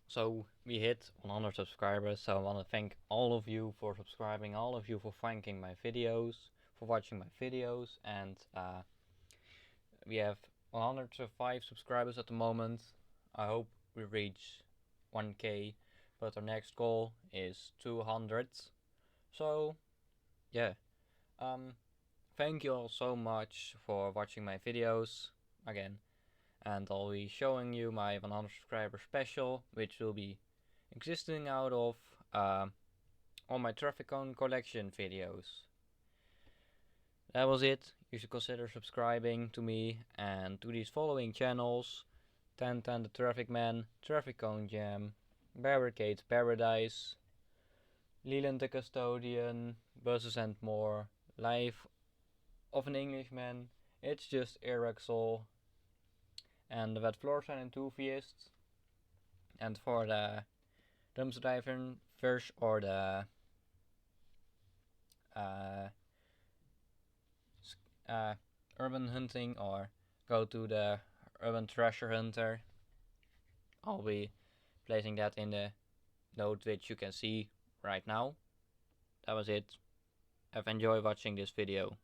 So we hit 100 subscribers, so I want to thank all of you for subscribing, all of you for thanking my videos, for watching my videos, and we have 105 subscribers at the moment. I hope we reach 1k, but our next goal is 200. So yeah, thank you all so much for watching my videos again, and I'll be showing you my 100 subscriber special, which will be existing out of all my traffic cone collection videos. That was it. You should consider subscribing to me and to these following channels: 1010 the Traffic Man, Traffic Cone Jam, Barricade Paradise, Leland the Custodian, Buses and More, Life of an Englishman, It's Just Eraxol, and the Wet Floor Sign Enthusiast. And for the Dumpster Divers or the urban hunting, or go to the urban treasure hunter, I'll be placing that in the note which you can see right now. That was it. Have enjoyed watching this video.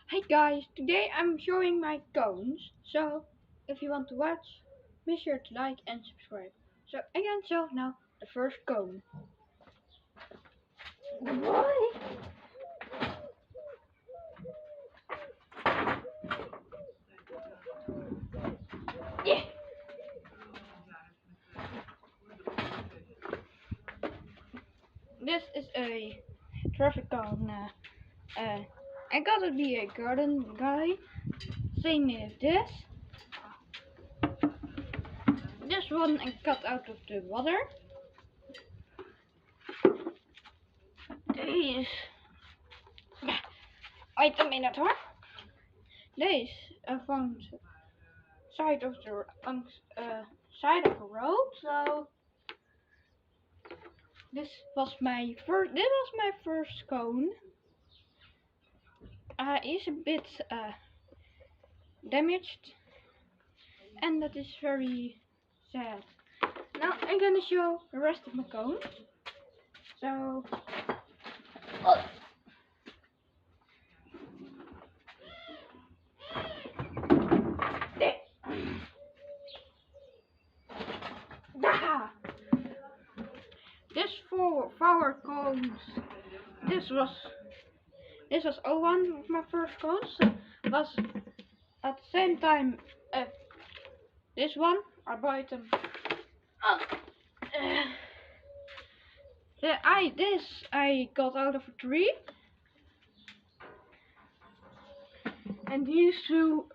Hey guys, today I'm showing my cones, so if you want to watch, be sure to like and subscribe. So I can show now the first cone. Boy! Yeah! This is a traffic cone. I gotta be a garden guy. Same as this. This one I cut out of the water. Deze. Wait a minute hoor. Deze van side of the side of the road. So this was my first cone. Is a bit damaged, and that is very sad. Now I'm gonna show the rest of my cones. So there. This for flower cones. This was one of my first cones. Was at the same time this one. I bought them. I got out of a tree, and these two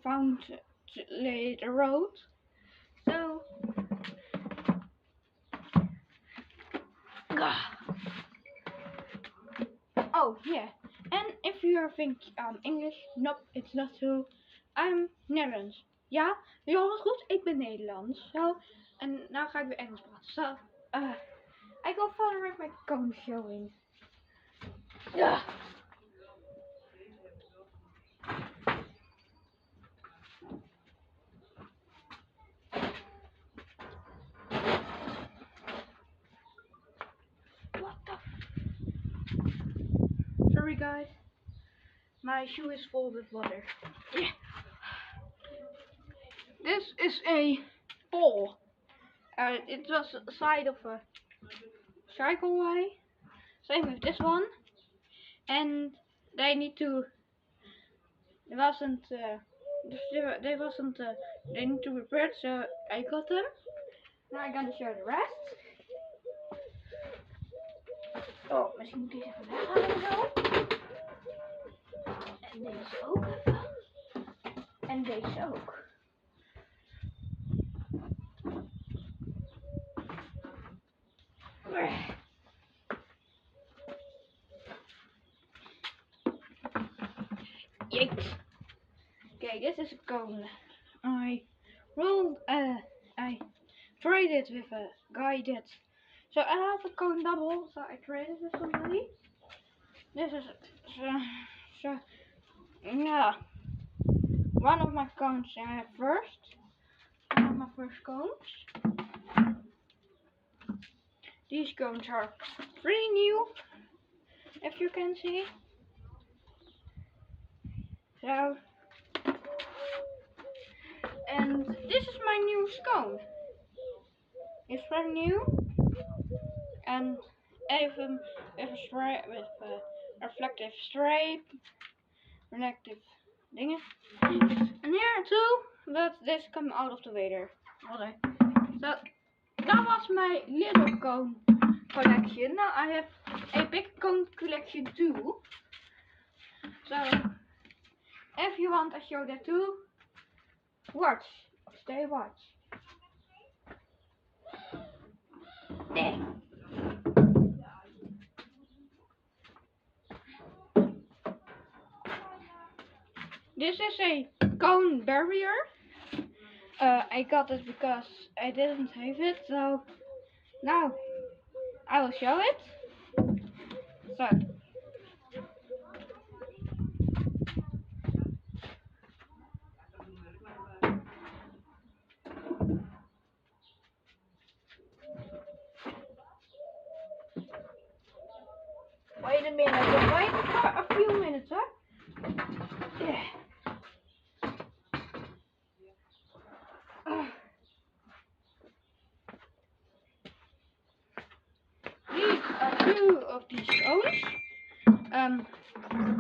found the road. So oh yeah, and if you are thinking English, nope, it's not so. I'm Netherlands. Ja, je hoort het goed, ik ben Nederlands. So, en nou ga ik weer Engels praten. So, I go further with my cone showing. Yeah. What the? Sorry guys, my shoe is full with water. Yeah. This is a pole. It was the side of a cycleway. Same with this one. And they need to. They wasn't. They need to repair it, so I got them. Now I'm gonna show the rest. Oh, misschien moet ik even weghalen zo. En deze ook even. En deze ook. Yeet. Okay, this is a cone. I tried it with a guy that. So I have a cone double, so I tried it with somebody. This is yeah, one of my cones I have first. One of my first cones. These cones are pretty new, if you can see. So, and this is my new scone. It's brand new, and even with a stripe, with a reflective stripe, reflective dingen. And here too, but this come out of the water. So that was my little cone collection. Now I have a big cone collection too. So if you want, I show that too. Watch, watch. There. This is a cone barrier. I got it because I didn't have it, so now I will show it. So wait a minute, just wait for a few minutes, huh? Yeah. These are two of these cones.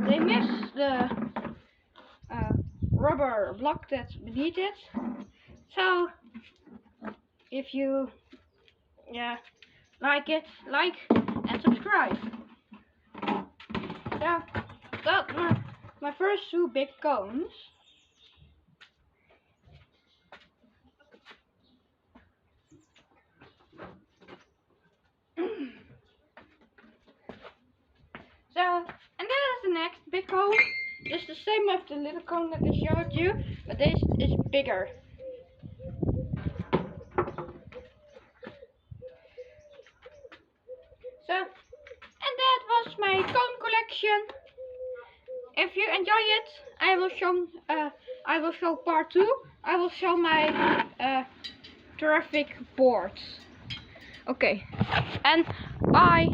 They miss the rubber block that's beneath it. So if you like it, like and subscribe. Yeah, that were my first two big cones. So, and that is the next big cone. It's the same as the little cone that I showed you, but this is bigger. So, and that was my cone collection. If you enjoy it, I will show part 2. I will show my traffic boards. Okay, and bye.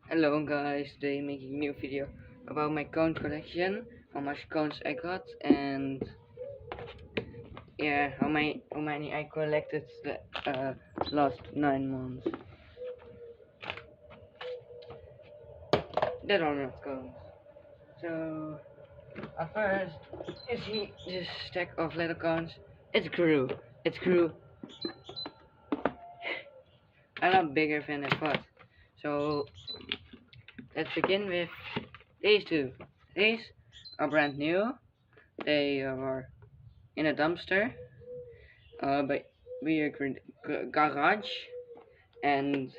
Hello guys, today making a new video about my cone collection, how much cones I got, and yeah, how many I collected the last 9 months. That are not cones. So at first you see this stack of little cones. It grew a lot bigger than I thought. So let's begin with these two. These are brand new. They are in a dumpster by a garage, and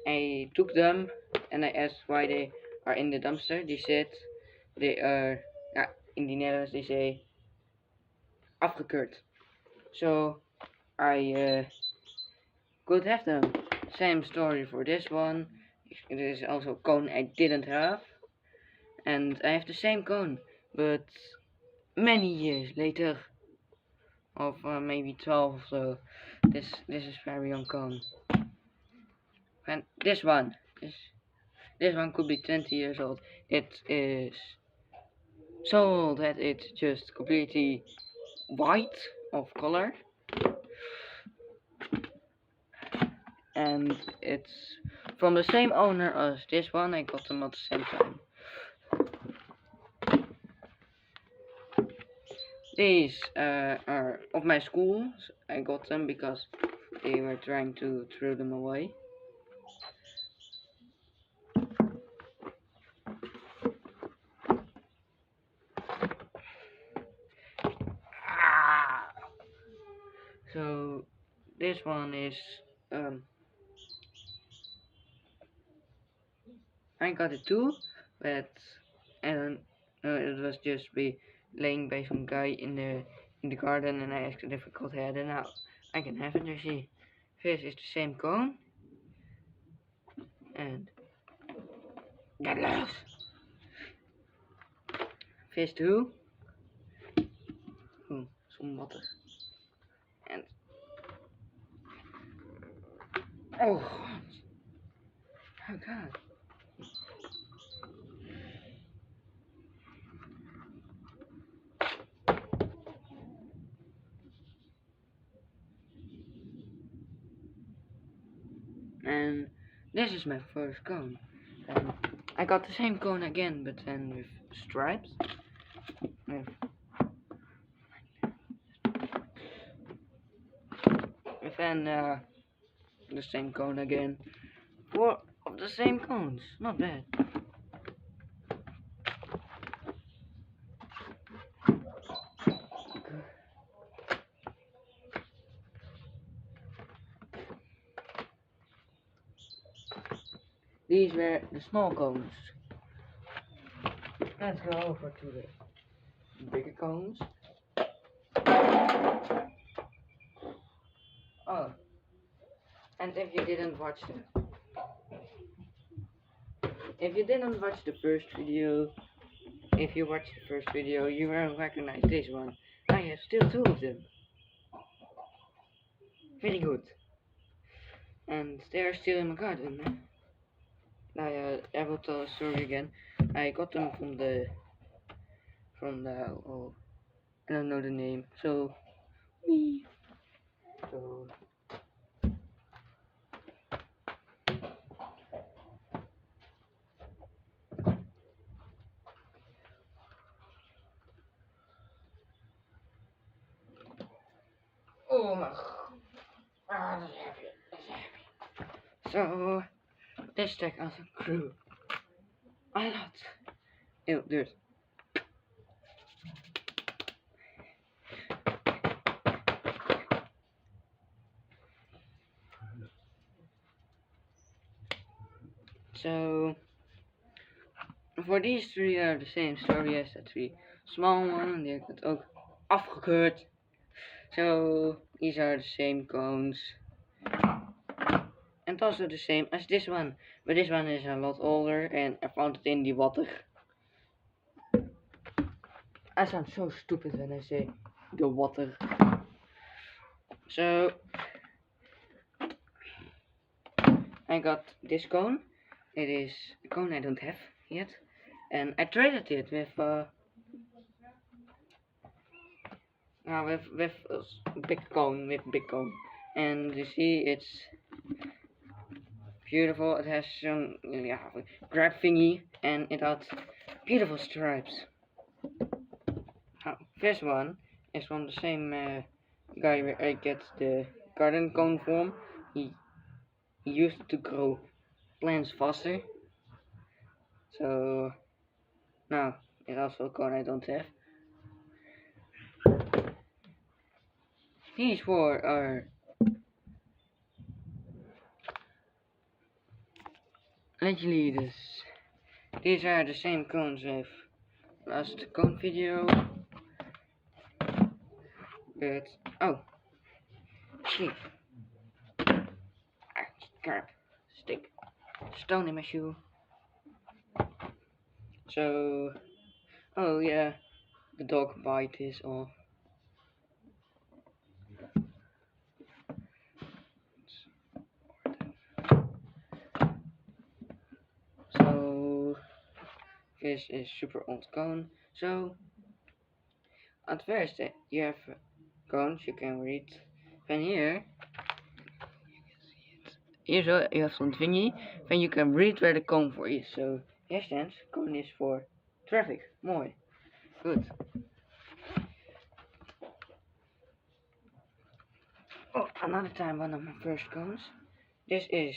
I took them and I asked why they are in the dumpster. They said they are, in the Netherlands they say afgekeurd. So I could have them. Same story for this one. It is also a cone I didn't have, and I have the same cone, but many years later, of maybe 12 or so. This is very young cone. And this one could be 20 years old. It is so old that it's just completely white of color, and it's from the same owner as this one. I got them at the same time. These are of my school. I got them because they were trying to throw them away. So this one is I got it too, but it was just laying by some guy in the garden, and I asked if I could have it. Now I can have it. You see, this is the same cone, and that last. This too. Oh, some water. Oh god. Oh god. And this is my first cone. And I got the same cone again, but then with stripes. With the same cone again. 4 of the same cones. Not bad. These were the small cones. Let's go over to the bigger cones. Oh, and if you didn't watch the first video, if you watched the first video, you will recognize this one. I have still 2 of them. Very good. And they are still in my garden. I will tell a story again. I got them from the oh, I don't know the name. So oh my god, that's heavy. So this tag also grew a lot. Ew, dirt. So for these 3 are the same story as the 3 small one. Die heb ik het ook afgekeurd. So these are the same cones. And also the same as this one. But this one is a lot older and I found it in the water. I sound so stupid when I say the water. So I got this cone. It is a cone I don't have yet. And I traded it with big cone, and you see it's beautiful. It has some grab thingy, and it has beautiful stripes. This one is from the same guy where I get the garden cone from. He used it to grow plants faster. So now it's also a cone I don't have. These 4 are actually these are the same cones I've last cone video. But oh shit. Crap. Stick. Stone in my shoe. So oh yeah, the dog bite is off. So this is super old cone. So at first you have cones you can read. Then here so you have some thingy. Then you can read where the cone for is. So here stands cone is for traffic. Mooi. Good. Oh, another time one of my first cones. This is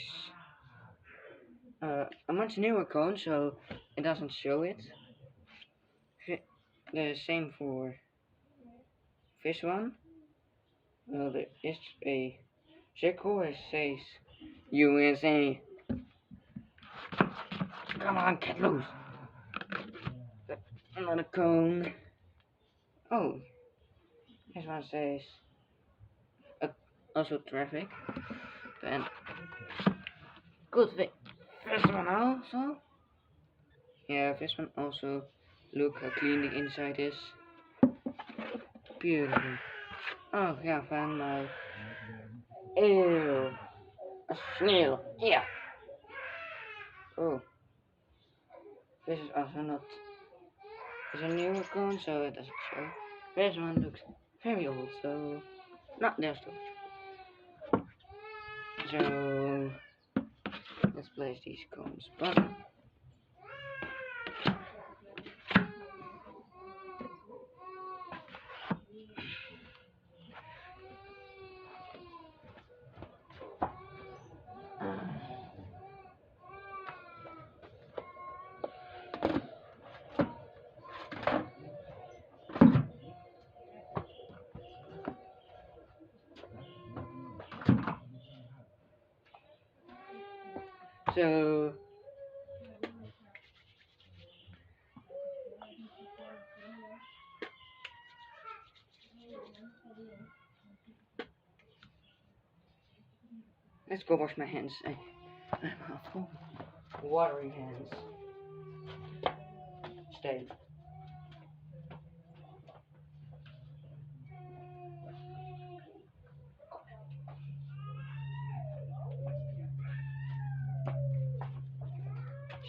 a much newer cone, so it doesn't show it. The same for this one. Well, there is a circle that says USA. Come on, get loose. Another cone. Oh, this one says also traffic. Then good thing. This one also. Yeah, this one also. Look how clean the inside is. Beautiful. Oh yeah, van my ew. a snail. Yeah. Oh, this is also not. It's a newer cone, so it doesn't show. This one looks very old, so not their storage. So let's place these cones bottom. So let's go wash my hands. I'm full. Watery hands. Stay.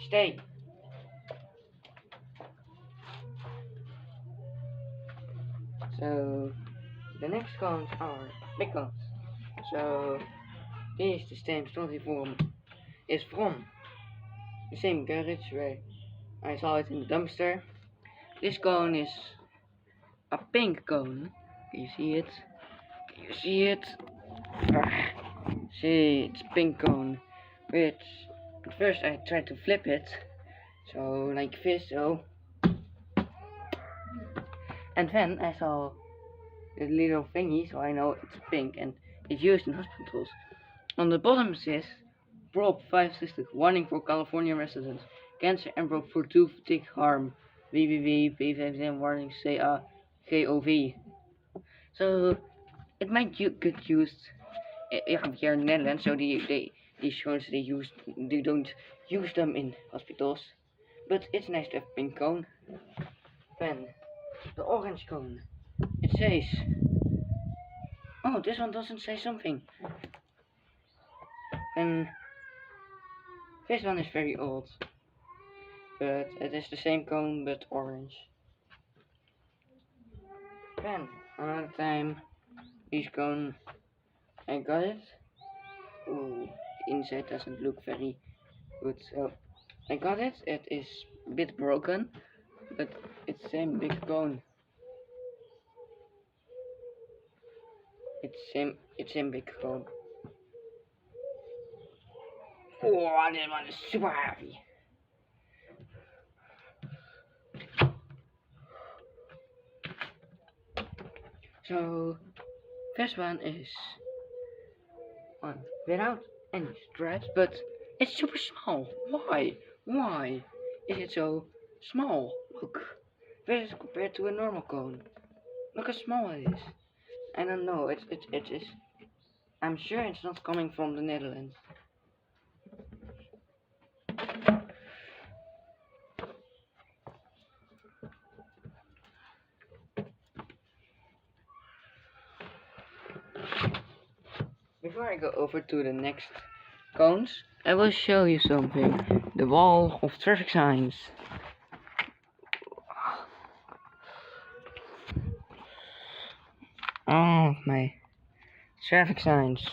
Stay. So the next cones are big cones. So this the same story form is from the same garage where I saw it in the dumpster. This cone is a pink cone. Can you see it? Can you see it? See, it's pink cone. Which at first I tried to flip it, so like this, so. And then I saw the little thingy, so I know it's pink and it's used in hospitals. On the bottom it says Prop 560, warning for California residents. Cancer and Prop for tooth tick harm. www P15 warning CA-GOV. So it might get used here in the Netherlands, so these cones they don't use them in hospitals. But it's nice to have pink cone. Then the orange cone. It says, oh, this one doesn't say something. And this one is very old, but it is the same cone but orange. Then another time, this cone, I got it. Ooh, the inside doesn't look very good, so I got it. It is a bit broken, but it's the same big cone. It's same big cone. Oh, this one is super heavy. So this one is one without any straps, but it's super small. Why? Why is it so small? Look, this is compared to a normal cone. Look how small it is. I don't know. It is. I'm sure it's not coming from the Netherlands. Before I go over to the next cones, I will show you something. The wall of traffic signs. Oh, my traffic signs.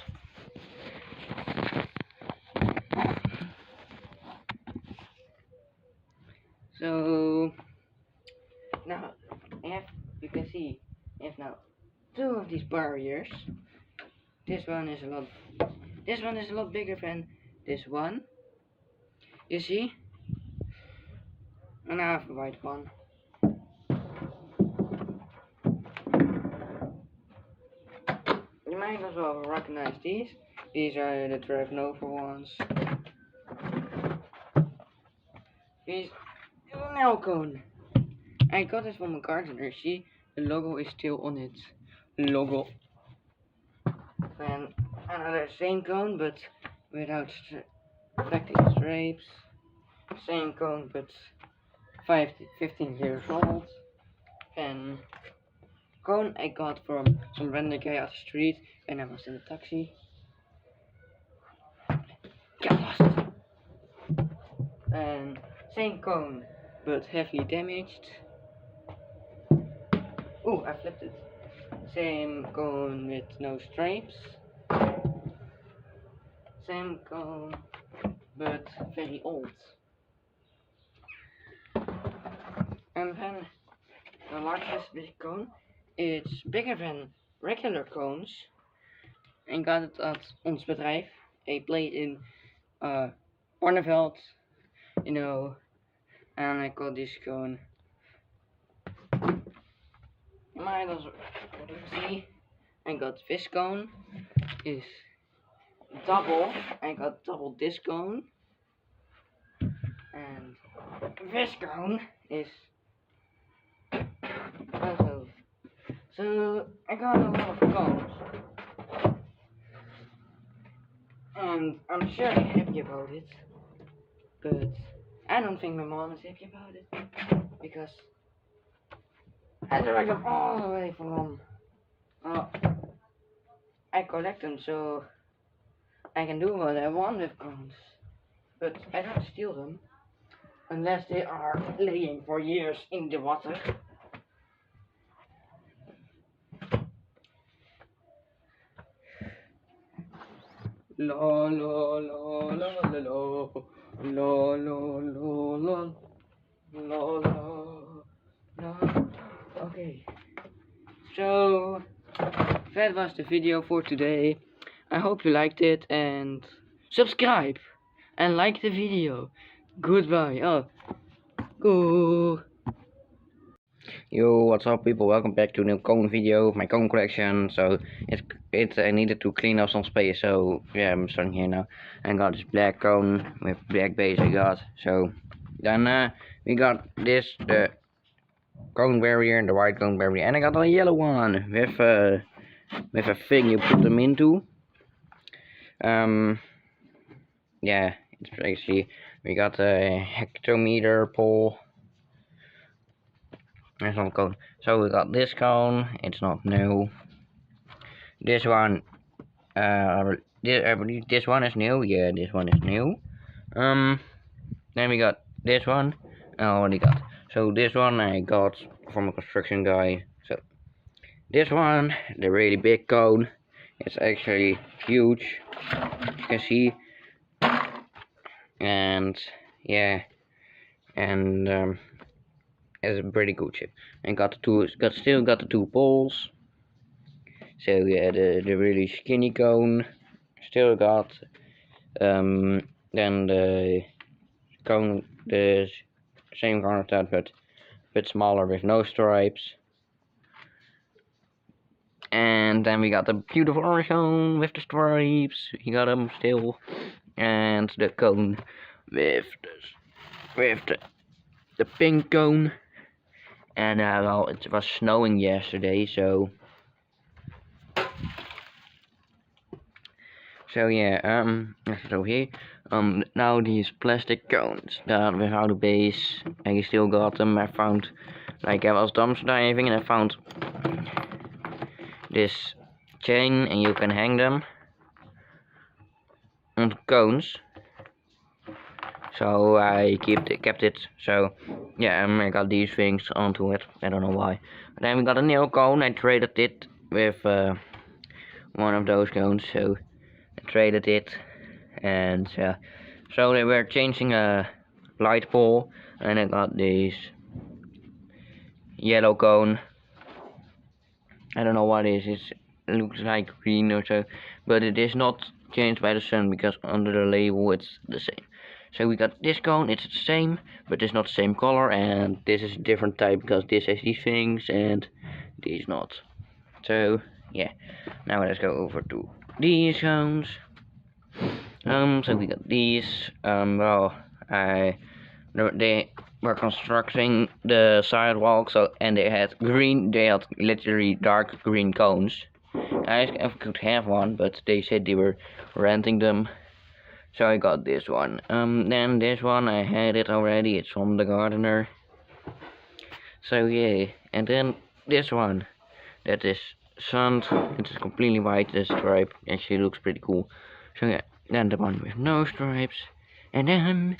So now you can see I have now two of these barriers. This one is a lot bigger than this one. You see? And I have a white one. You might as well recognize these. These are the Drive Nova ones. These nail cone. I got this from a gardener. See, the logo is still on it. Logo. Then another same cone, but without protecting stripes. Same cone, but 15 years old. And cone I got from some random guy out the street, and I was in a taxi. and same cone but heavily damaged. Oh, I flipped it. Same cone with no stripes. Same cone but very old. And then the largest big cone, it's bigger than regular cones. En got it at ons bedrijf. A place in Barneveld, you know, and I got this cone. Maar dat is what you see. I got this cone is double. I got double this cone. And this cone is also. So I got a lot of cones. And I'm sure they're happy about it. But I don't think my mom is happy about it. Because I drag them all the way from I collect them so I can do what I want with cones. But I don't steal them unless they are laying for years in the water. La la la la la la la la la la la. Okay. So that was the video for today. I hope you liked it and subscribe and like the video. Goodbye. Oh, go. Yo, what's up people, welcome back to a new cone video of my cone collection. So I needed to clean up some space, so yeah, I'm starting here now. I got this black cone with black base I got. So then we got this, the cone barrier and the white cone barrier, and I got a yellow one with a thing you put them into. Yeah, it's actually, we got a hectometer pole. There's one cone. So we got this cone, it's not new. This one, I believe this one is new. Yeah, this one is new. Then we got this one. I already got. So this one I got from a construction guy. So this one, the really big cone, it's actually huge, as you can see. And yeah, and it's a pretty good chip. And still got the two poles. So yeah, the really skinny cone. Still got then the cone, the same cone of that, but a bit smaller with no stripes. And then we got the beautiful orange cone with the stripes. We got them still, and the cone with the pink cone. And well, it was snowing yesterday, so yeah, so here, now these plastic cones that without a base, I still got them. I found, like, I was dumpster diving and I found this chain, and you can hang them on cones. So I kept it. So yeah, I got these things onto it. I don't know why. Then we got a nail cone. I traded it with one of those cones. So I traded it, and so they were changing a light pole, and I got this yellow cone. I don't know what it is. It looks like green or so, but it is not changed by the sun because under the label it's the same. So we got this cone, it's the same, but it's not the same color, and this is a different type because this has these things and these not. So yeah, now let's go over to these cones. So we got these. Well, they were constructing the sidewalk, so and they had literally dark green cones. I could have one, but they said they were renting them. So I got this one. Then this one, I had it already. It's from the gardener. So yeah, and then this one, that is sand. It's completely white. The stripe actually looks pretty cool. So yeah, then the one with no stripes, and then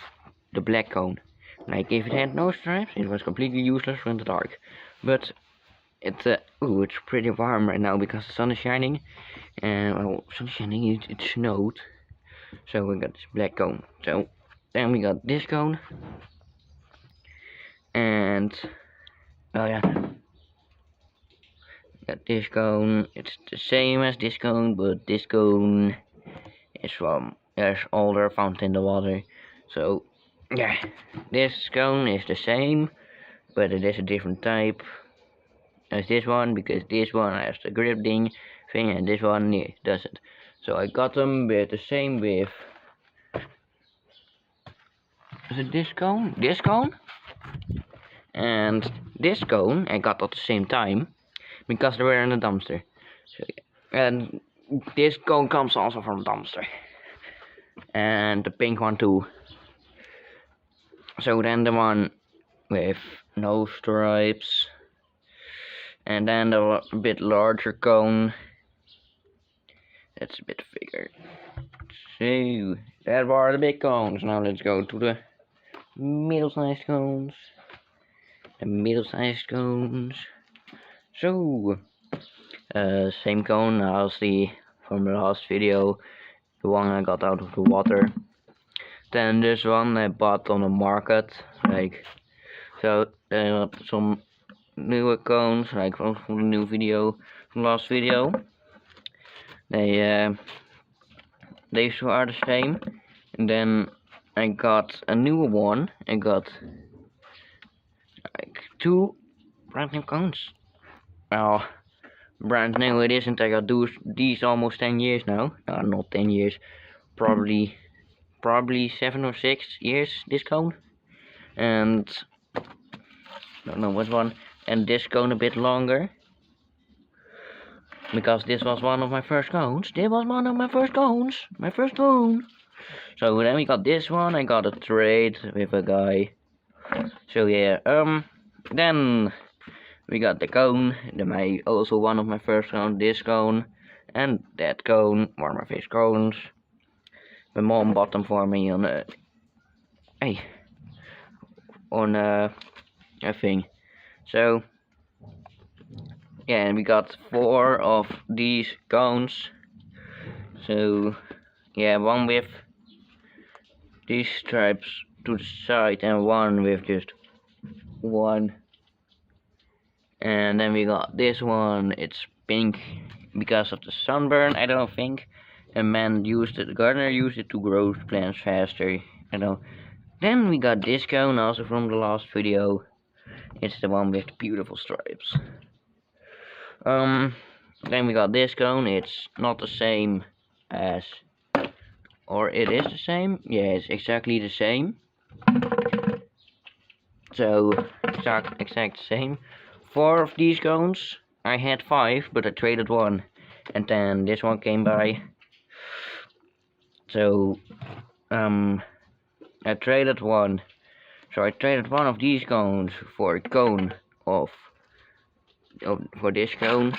the black cone. Like if it had no stripes, it was completely useless in the dark. But it's it's pretty warm right now because the sun is shining, and well, sun is shining. It snowed, so we got this black cone. So then we got this cone, and oh yeah, got this cone. It's the same as this cone, but this cone is from there's older found in the water. So yeah, this cone is the same, but it is a different type as this one, because this one has the grip thing and this one doesn't. So I got them with the same width. Is it this cone? This cone? And this cone I got at the same time because they were in the dumpster. So, and this cone comes also from the dumpster. And the pink one too. So then the one with no stripes. And then the bit larger cone. That's a bit bigger. So that were the big cones. Now let's go to the middle-sized cones. The middle-sized cones. So same cone as from the last video. The one I got out of the water. Then this one I bought on the market. Like so some newer cones, like from the new video, from last video. They are the same, and then I got a newer one. I got like 2 brand new cones. Well, brand new it isn't. I got these almost 10 years now. No, not 10 years. Probably 7 or 6 years. This cone, and don't know which one. And this cone a bit longer, because this was one of my first cones. This was one of my first cones. My first cone. So then we got this one. I got a trade with a guy. So yeah, then we got the cone. Then also one of my first cones. This cone and that cone were my first cones. My mom bought them for me on a thing. So yeah, and we got 4 of these cones. So yeah, one with these stripes to the side and one with just one. And then we got this one. It's pink because of the sunburn, I don't think. A man used it, the gardener used it to grow plants faster, you know. Then we got this cone also from the last video. It's the one with the beautiful stripes. Then we got this cone. It's not the same as, or it is the same. Yeah, it's exactly the same. So exact same. 4 of these cones. I had 5, but I traded 1, and then this one came by. So I traded 1. So I traded 1 of these cones for a cone for this cone,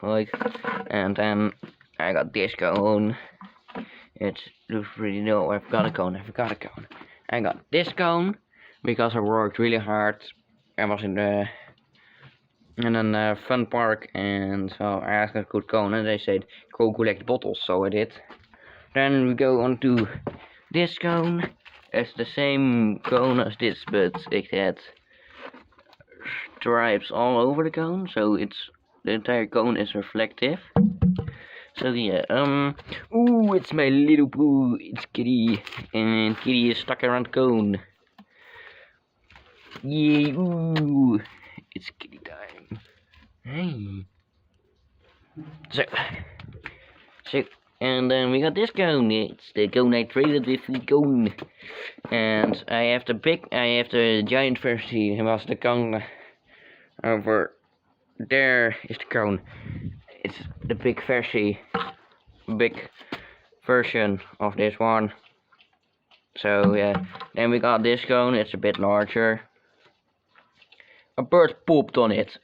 like, and then I got this cone. It's really no. I've got a cone. I got this cone because I worked really hard. I was in a fun park, and so I asked a good cone, and they said go collect bottles. So I did. Then we go on to this cone. It's the same cone as this, but it had stripes all over the cone, so the entire cone is reflective. So yeah, ooh, it's my little boo, it's Kitty, and Kitty is stuck around the cone. Yay, ooh, it's Kitty time. Hey. So, and then we got this cone. It's the cone I traded with the cone. And I have the giant version. It was the cone over there is the cone. It's the big version of this one. So yeah, then we got this cone. It's a bit larger. A bird pooped on it.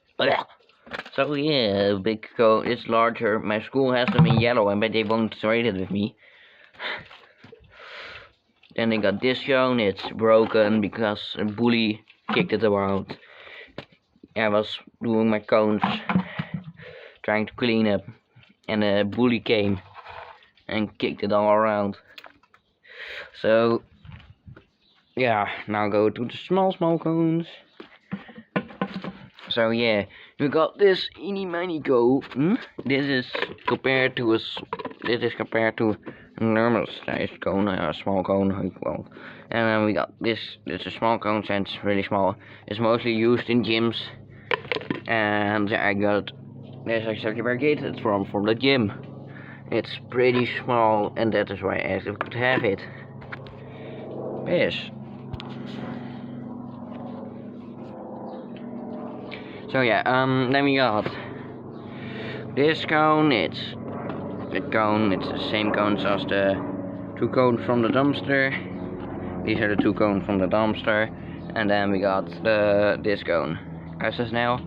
So yeah, big cone. It's larger. My school has them in yellow, and but they won't trade it with me. Then I got this cone. It's broken because a bully kicked it around. I was doing my cones, trying to clean up, and a bully came and kicked it all around. So yeah, now go to the small cones. So yeah, we got this eeny miny cone. This is compared to a normal sized cone, a small cone. Well, and then we got this. It's a small cone, and it's really small. It's mostly used in gyms. And I got this exactly where I get it from the gym. It's pretty small, and that is why I asked if I could have it. Yes. So yeah, then we got this cone. It's the same cones as the 2 cones from the dumpster. These are the 2 cones from the dumpster. And then we got this cone. As a snail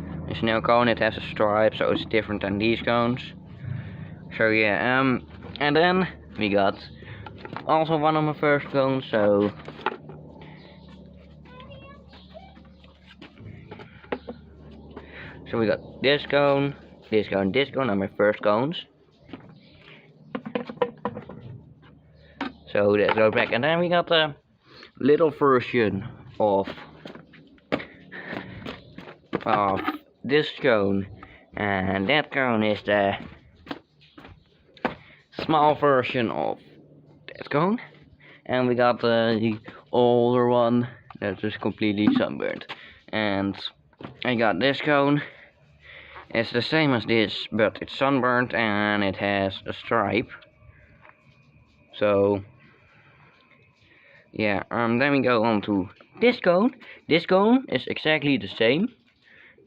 cone, it has a stripe, so it's different than these cones. So yeah, and then we got also one of my first cones, so we got this cone, this cone are my first cones. So that goes back, and then we got a little version of this cone, and that cone is the small version of that cone. And we got the older one that is completely sunburned. And I got this cone. It's the same as this, but it's sunburned and it has a stripe. So yeah, then we go on to this cone. This cone is exactly the same,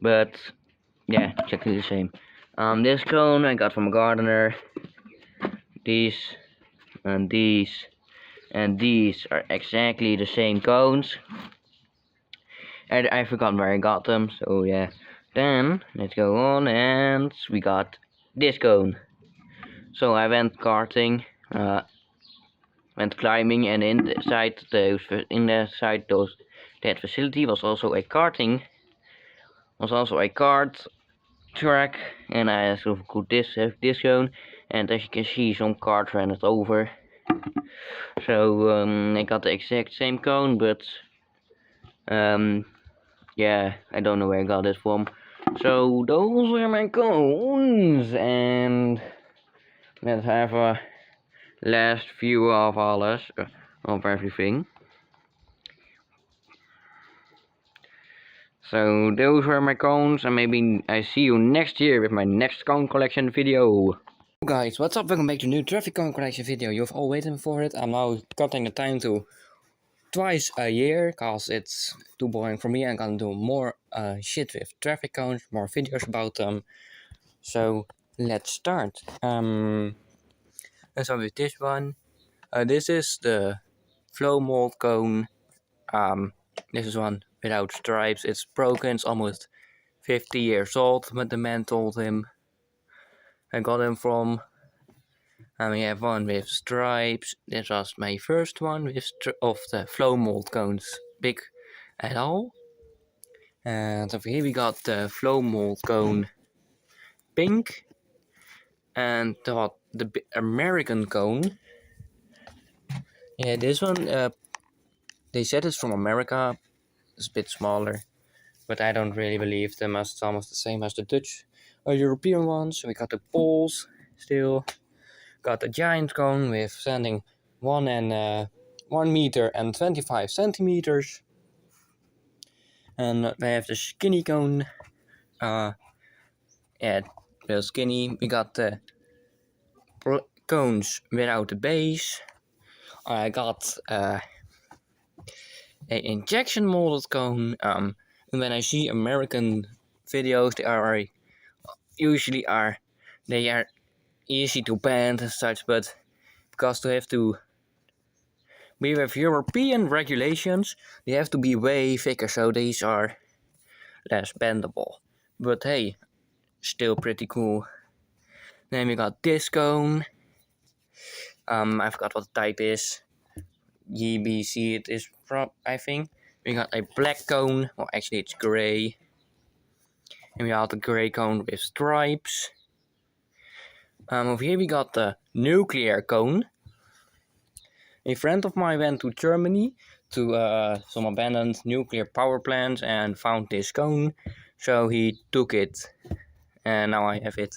but yeah, exactly the same. This cone I got from a gardener. These and these and these are exactly the same cones. And I forgot where I got them, so yeah. Then let's go on, and we got this cone. So I went karting, went climbing, and inside that facility was also a kart track, and I also could have this cone, and as you can see, some cars ran it over. So I got the exact same cone, but yeah, I don't know where I got it from. So those were my cones, and let's have a last view of of everything. So those were my cones, and maybe I see you next year with my next cone collection video. Guys, what's up? Welcome back to a new traffic cone collection video. You've all waited for it. I'm now cutting the time to twice a year, cause it's too boring for me. I'm gonna do more shit with traffic cones, more videos about them. So let's start. Let's start with this one. This is the flow mold cone. This is one without stripes. It's broken. It's almost 50 years old. But the man told him. I got him from. And we have one with stripes. This was my first one with of the flow mold cones. Big at all. And over here we got the flow mold cone pink. And the American cone. Yeah, this one, they said it's from America. It's a bit smaller. But I don't really believe them, as it's almost the same as the Dutch or European ones. We got the poles still. Got a giant cone with standing 1 meter and 25 centimeters. And we have the skinny cone. Yeah, real skinny. We got the cones without the base. I got an injection molded cone. When I see American videos, they are easy to bend and such, but because they have to be with European regulations, they have to be way thicker, so these are less bendable. But hey, still pretty cool. Then we got this cone. I forgot what the type is. GBC it is I think. We got a black cone, well actually it's grey. And we got the grey cone with stripes. Over here we got the nuclear cone. A friend of mine went to Germany to some abandoned nuclear power plants and found this cone. So he took it and now I have it.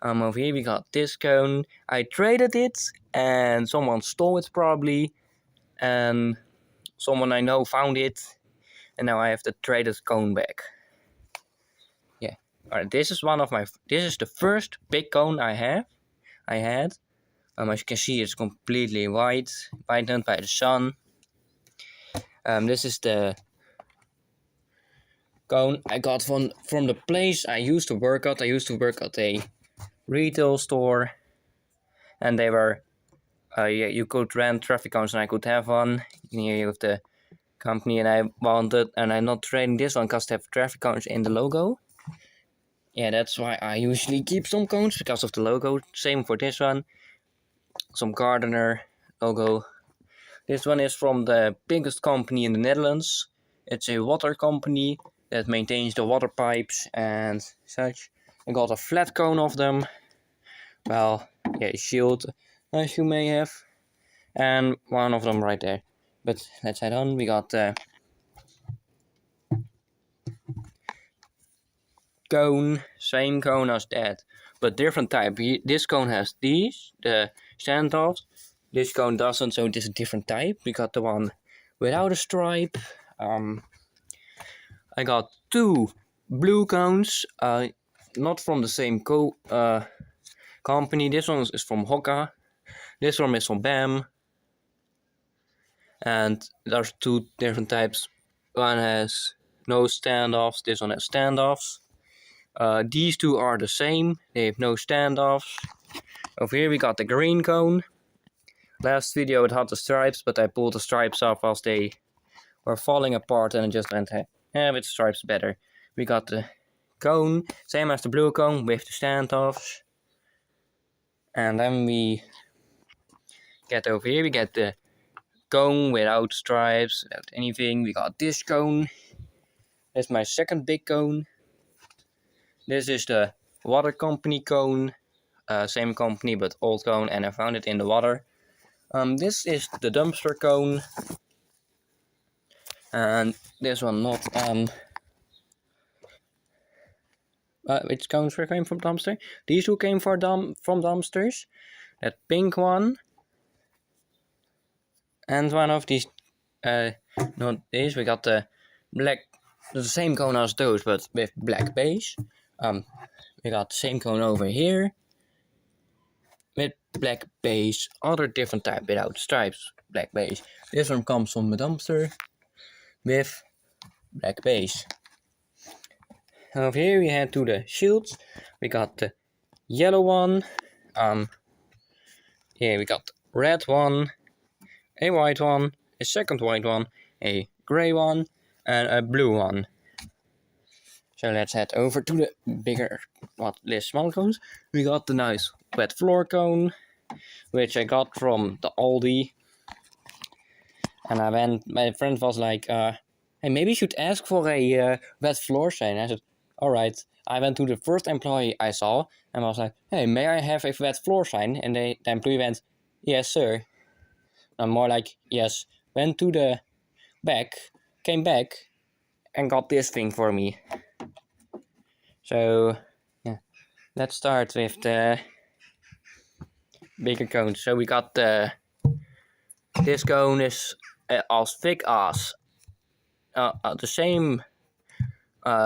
Over here we got this cone. I traded it and someone stole it probably. And someone I know found it. And now I have the traded cone back. Yeah. Alright, this is the first big cone I had. As you can see, it's completely whitened by the sun. This is the cone I got from the place I used to work at. I used to work at a retail store, and they were you could rent traffic cones, and I could have one. You can hear with the company, and I wanted, and I'm not trading this one because they have traffic cones in the logo. Yeah, that's why I usually keep some cones because of the logo. Same for this one. Some gardener logo. This one is from the biggest company in the Netherlands. It's a water company that maintains the water pipes and such. I got a flat cone of them. Well, yeah, shield as you may have. And one of them right there. But let's head on. We got cone, same cone as that, but different type. This cone has these, the standoffs. This cone doesn't, so it is a different type. We got the one without a stripe. I got two blue cones, not from the same company. This one is from Hoka. This one is from BAM. And there's two different types. One has no standoffs, this one has standoffs. These two are the same, they have no standoffs. Over here we got the green cone. Last video it had the stripes, but I pulled the stripes off as they were falling apart and I just went, with stripes better. We got the cone, same as the blue cone with the standoffs. And then we get over here, we get the cone without stripes, without anything. We got this cone. That's my second big cone. This is the water company cone. Same company but old cone, and I found it in the water. This is the dumpster cone. And this one not. Which cones came from dumpster? These two came from dumpsters. That pink one. And one of these, not these, we got the black, the same cone as those, but with black base. We got the same cone over here, with black base, other different type without stripes, black base. This one comes from the dumpster, with black base. Over here we head to the shields. We got the yellow one, we got the red one, a white one, a second white one, a grey one, and a blue one. So let's head over to the bigger, less small cones. We got the nice wet floor cone, which I got from the Aldi. And my friend was like, hey, maybe you should ask for a wet floor sign. I said, alright. I went to the first employee I saw and was like, hey, may I have a wet floor sign? And the employee went, yes, sir. I'm more like, yes. Went to the back, came back, and got this thing for me. So, yeah. Let's start with the bigger cones. So we got this cone is as thick as the same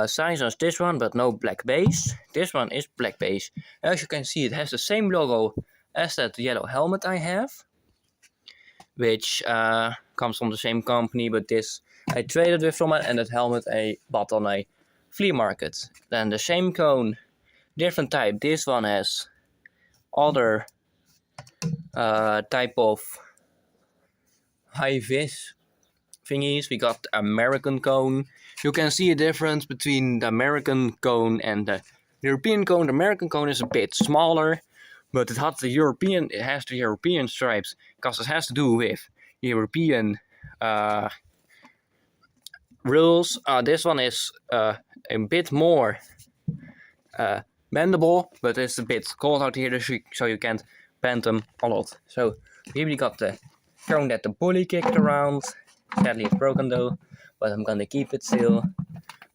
size as this one, but no black base. This one is black base. As you can see, it has the same logo as that yellow helmet I have, which comes from the same company, but this I traded with someone, and that helmet I bought on a flea market. Then the same cone, different type. This one has other type of high-vis thingies. We got the American cone. You can see a difference between the American cone and the European cone. The American cone is a bit smaller, but it has the European stripes, because it has to do with European rules. This one is a bit more bendable, but it's a bit cold out here, so you can't bend them a lot. So here we got the cone that the bully kicked around. Sadly it's broken though, but I'm gonna keep it still.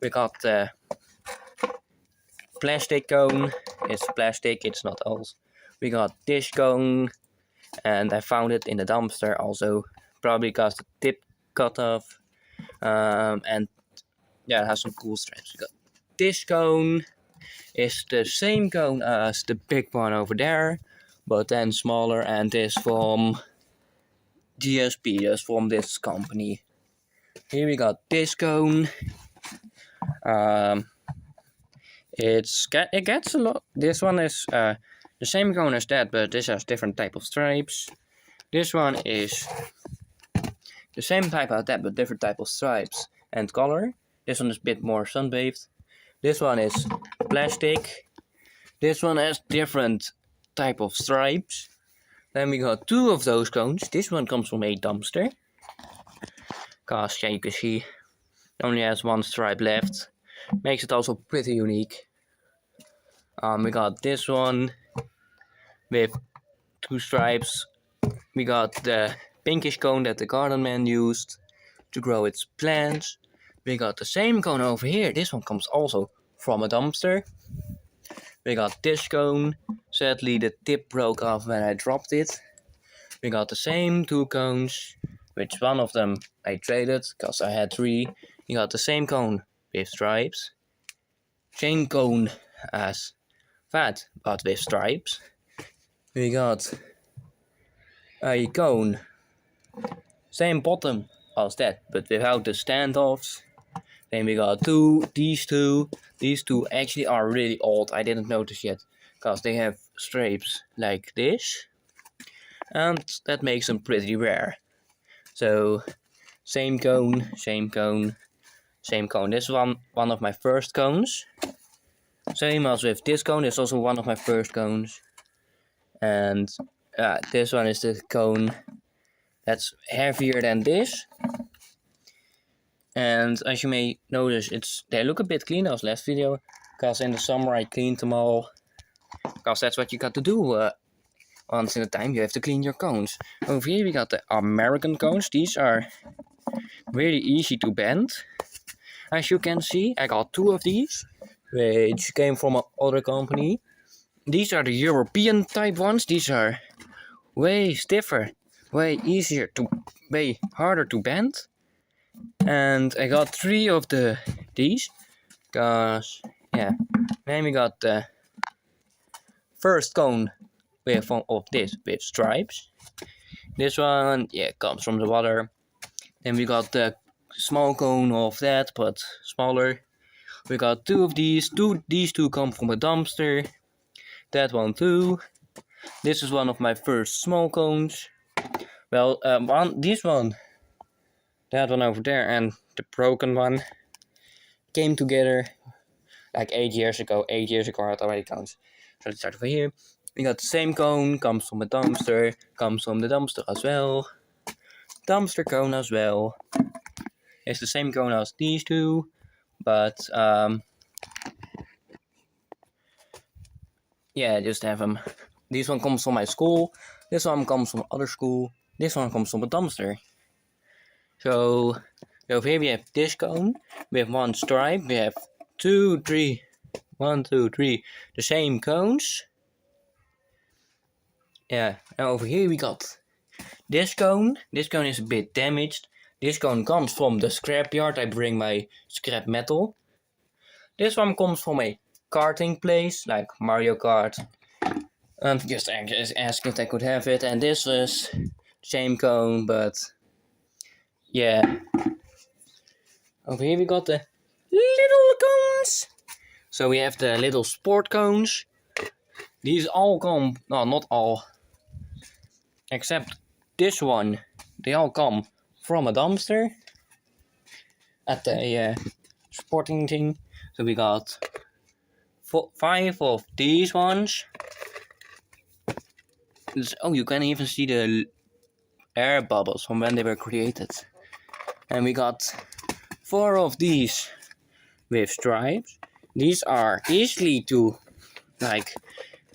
We got the plastic cone. It's plastic, it's not old. We got this cone, and I found it in the dumpster also, probably because the tip cut off. And yeah, it has some cool stripes. We got this cone. Is the same cone as the big one over there, but then smaller, and is from GSP, that's from this company. Here we got this cone. It gets a lot. This one is the same cone as that, but this has different type of stripes. This one is the same type as that, but different type of stripes and color. This one is a bit more sunbathed. This one is plastic. This one has different type of stripes. Then we got two of those cones. This one comes from a dumpster. Cause yeah, you can see it only has one stripe left. Makes it also pretty unique. We got this one with two stripes. We got the pinkish cone that the garden man used to grow its plants. We got the same cone over here. This one comes also from a dumpster. We got this cone. Sadly, the tip broke off when I dropped it. We got the same two cones, which one of them I traded because I had three. We got the same cone with stripes. Same cone as that, but with stripes. We got a cone, same bottom as that, but without the standoffs. Then we got these two. These two actually are really old. I didn't notice yet, because they have stripes like this. And that makes them pretty rare. So, same cone, same cone, same cone. This one of my first cones. Same as with this cone, it's also one of my first cones. And this one is the cone that's heavier than this. And as you may notice, they look a bit clean as last video, because in the summer I cleaned them all. Because that's what you got to do once in a time, you have to clean your cones. Over here we got the American cones. These are really easy to bend. As you can see, I got two of these, which came from another company. These are the European type ones. These are way stiffer, way harder to bend. And I got three of these, because yeah. Then we got the first cone with stripes. This one, yeah, comes from the water. Then we got the small cone of that, but smaller. We got two of these. These two come from a dumpster. That one too. This is one of my first small cones. Well, this one, that one over there, and the broken one came together like 8 years ago. 8 years ago, it already counts. So let's start over here. We got the same cone, comes from a dumpster, comes from the dumpster as well. Dumpster cone as well. It's the same cone as these two, but yeah, just have them. This one comes from my school. This one comes from other school. This one comes from a dumpster. So over here we have this cone with one stripe. We have 2, 3, 1, 2, 3, the same cones. Yeah, and over here we got this cone. This cone is a bit damaged. This cone comes from the scrapyard. I bring my scrap metal. This one comes from a karting place, like Mario Kart. And just asked if I could have it. And this was same cone, but yeah. Over here we got the little cones. So we have the little sport cones. These all come, no, not all, except this one. They all come from a dumpster at the sporting thing. So we got 5 of these ones. Oh, you can even see the air bubbles from when they were created. And we got 4 of these with stripes. These are easily to like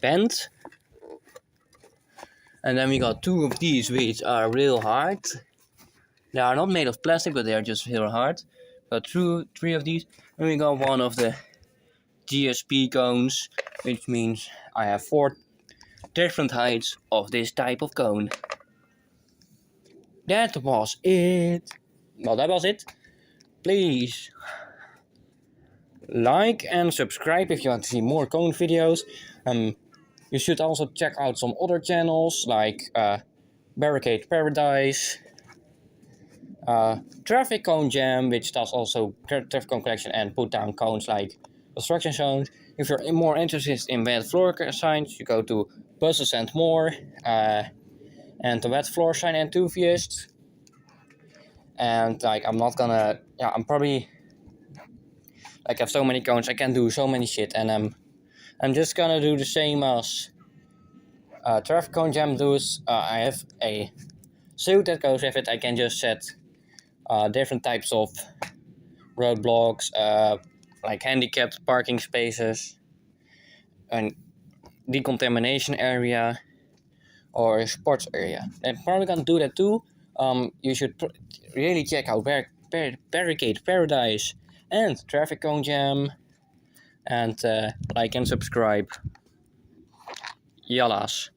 bend. And then we got 2 of these which are real hard. They are not made of plastic, but they are just real hard. Got 3 of these. And we got 1 of the GSP cones, which means I have 4 different heights of this type of cone. That was it. Well, that was it. Please like and subscribe if you want to see more cone videos. You should also check out some other channels like Barricade Paradise, Traffic Cone Jam, which does also traffic cone collection and put down cones like construction zones. If you're more interested in wet floor signs, you go to Buses and More, and the wet floor sign enthusiast. And like I'm probably like have so many cones, I can do so many shit, and I'm just gonna do the same as Traffic Cone Jam does. I have a suit that goes with it. I can just set different types of roadblocks, like handicapped parking spaces, and decontamination area, or a sports area. I'm probably gonna do that too. You should really check out Barricade Paradise and Traffic Cone Jam, and like and subscribe. Yallas.